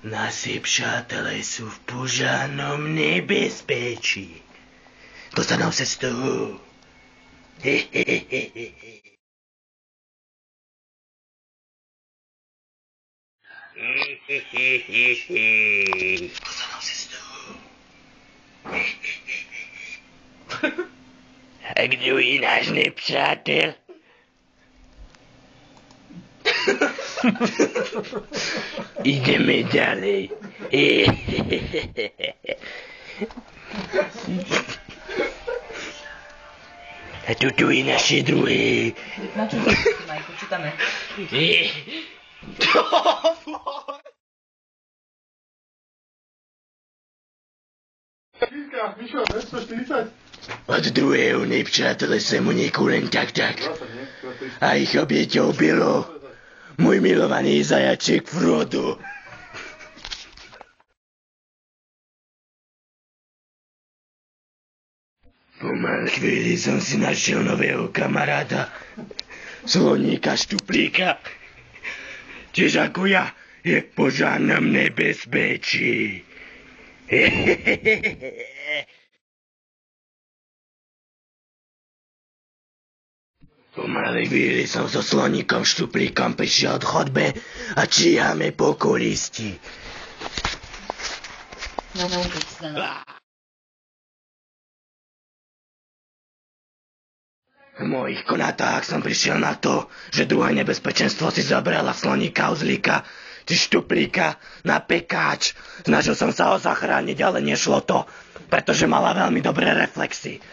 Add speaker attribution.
Speaker 1: Naši přátelé sú v požárnom nebezpečí. Dostanou sa z toho. Dostanou sa z toho. A kdo je náš nepřátel? Ideme ďalej. A toto je naše druhé.
Speaker 2: Na čo si, Majko? Čítame.
Speaker 3: Mišo, 240?
Speaker 1: Od druhého nepřátele jsem unikl len tak. A ich oběťou bylo můj milovaný zajaček Frodo. Po malé chvíli som si našiel nového kamaráda, sloníka Štuplíka. Tiež ako ja je v požárnom nebezpečí. Po malej chvíli som so sloníkom Štuplíkom prišiel od chodbe a číhame po kolisti.
Speaker 2: No, naučiť sa na.
Speaker 1: V mojich konatách som prišiel na to, že druhé nebezpečenstvo si zabrala sloníka Uzlíka, či Štuplíka na pekáč. Snažil som sa ho zachrániť, ale nešlo to, pretože mala veľmi dobré reflexy.